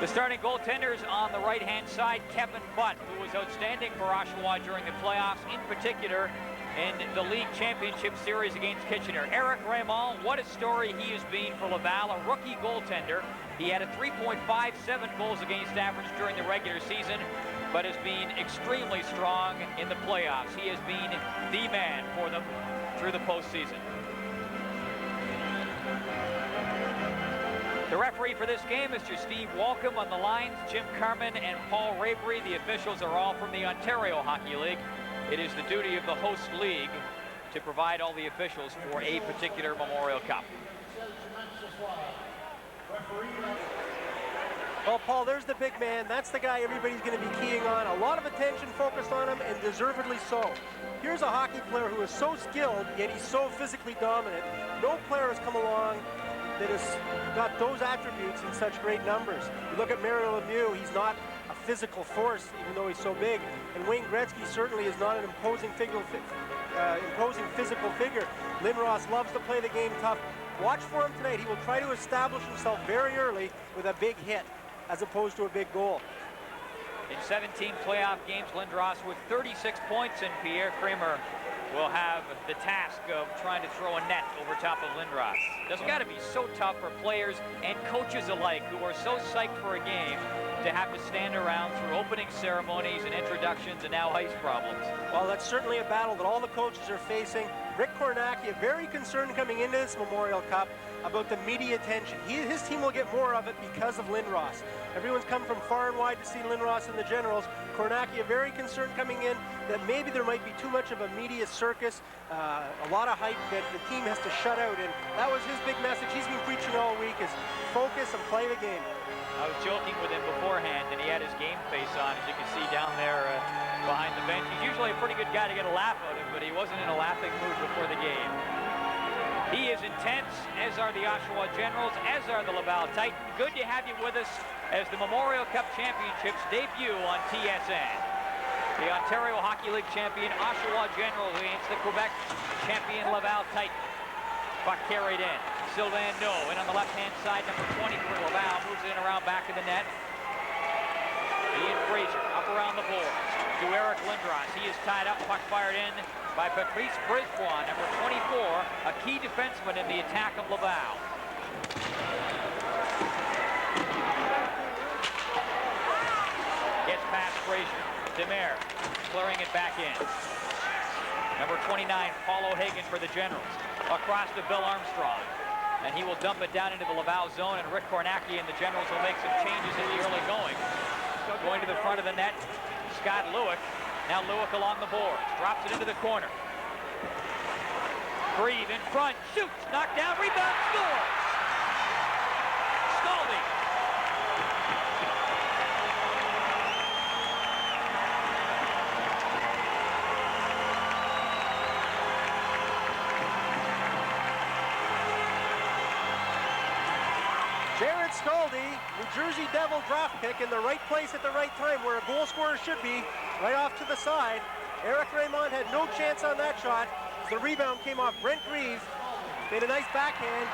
The starting goaltenders on the right-hand side, Kevin Butt, who was outstanding for Oshawa during the playoffs, in particular in the league championship series against Kitchener. Eric Raymond, what a story he has been for Laval, a rookie goaltender. He had a 3.57 goals against average during the regular season, but has been extremely strong in the playoffs. He has been the man for them through the postseason. The referee for this game, Mr. Steve Walcom. On the lines, Jim Carman and Paul Rabery. The officials are all from the Ontario Hockey League. It is the duty of the host league to provide all the officials for a particular Memorial Cup. Well, Paul, there's the big man. That's the guy everybody's going to be keying on. A lot of attention focused on him, and deservedly so. Here's a hockey player who is so skilled, yet he's so physically dominant. No player has come along that has got those attributes in such great numbers. You look at Mario Lemieux, he's not a physical force, even though he's so big. And Wayne Gretzky certainly is not an imposing physical figure. Lynn Ross loves to play the game tough. Watch for him tonight. He will try to establish himself very early with a big hit, as opposed to a big goal. In 17 playoff games, Lindros with 36 points, and Pierre Kramer will have the task of trying to throw a net over top of Lindros. That's got to be so tough for players and coaches alike who are so psyched for a game to have to stand around through opening ceremonies and introductions and now ice problems. Well, that's certainly a battle that all the coaches are facing. Rick Kornacki, very concerned coming into this Memorial Cup about the media attention. His team will get more of it because of Lindros. Everyone's come from far and wide to see Lindros and the Generals. Kornacki, very concerned coming in that maybe there might be too much of a media circus, a lot of hype that the team has to shut out. And that was his big message he's been preaching all week, is focus and play the game. I was joking with him beforehand, and he had his game face on, as you can see down there behind the bench. He's usually a pretty good guy to get a laugh out of, but he wasn't in a laughing mood before the game. He is intense, as are the Oshawa Generals, as are the Laval Titans. Good to have you with us as the Memorial Cup Championships debut on TSN. The Ontario Hockey League champion Oshawa Generals against the Quebec champion Laval Titans. Puck carried in. Sylvain No, and on the left-hand side, number 20 for Laval, moves in around back of the net. Ian Fraser up around the boards to Eric Lindros. He is tied up, puck fired in by Patrice Brisbois, number 24, a key defenseman in the attack of Laval. Gets past Fraser. Demers clearing it back in. Number 29, Paul O'Hagan for the Generals. Across to Bill Armstrong. And he will dump it down into the Laval zone, and Rick Kornacki and the Generals will make some changes in the early going. Going to the front of the net, Scott Lewick. Now Lewick along the boards, drops it into the corner. Grieve in front, shoots, knocked down, rebound, scores! Scaldi. Scaldi, New Jersey Devil draft pick, in the right place at the right time where a goal scorer should be, right off to the side. Eric Raymond had no chance on that shot. The rebound came off Brent Grieve, made a nice backhand.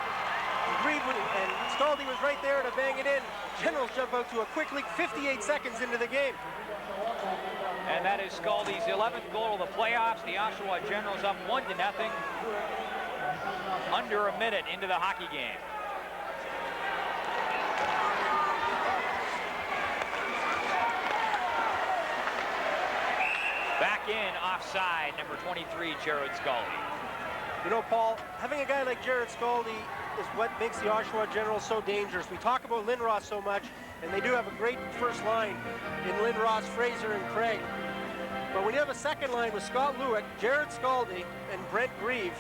Grieve and Scaldi was right there to bang it in. Generals jump out to a quick leak 58 seconds into the game. And that is Scaldi's 11th goal of the playoffs. The Oshawa Generals up 1-0, under a minute into the hockey game. Back in, offside, number 23, Jared Scaldi. You know, Paul, having a guy like Jared Scaldi is what makes the Oshawa Generals so dangerous. We talk about Lindros so much, and they do have a great first line in Lindros, Fraser, and Craig. But when you have a second line with Scott Lewick, Jared Scaldi, and Brent Grieve,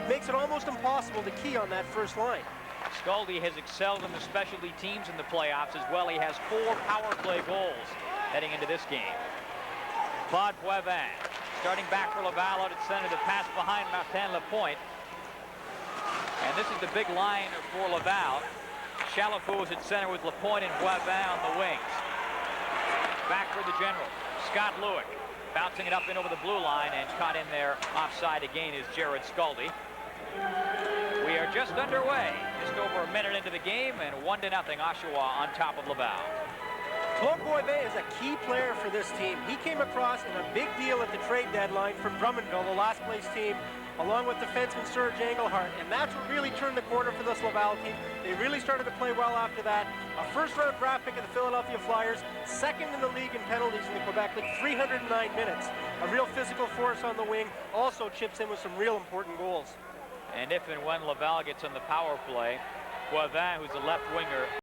it makes it almost impossible to key on that first line. Scaldi has excelled in the specialty teams in the playoffs as well. He has 4 power play goals heading into this game. Claude Boivin starting back for Laval out at center. The pass behind Martin Lapointe. And this is the big line for Laval. Chalafou is at center with Lapointe and Boivin on the wings. Back for the Generals. Scott Lewick bouncing it up and over the blue line, and caught in there offside again is Jared Scaldi. We are just underway. Just over a minute into the game, and 1-0 Oshawa on top of Laval. Claude Boivin is a key player for this team. He came across in a big deal at the trade deadline from Drummondville, the last place team, along with defenseman Serge Engelhardt, and that's what really turned the corner for this Laval team. They really started to play well after that. A first-round draft pick of the Philadelphia Flyers, second in the league in penalties in the Quebec League, 309 minutes. A real physical force on the wing, also chips in with some real important goals. And if and when Laval gets on the power play, Boivin, who's a left winger,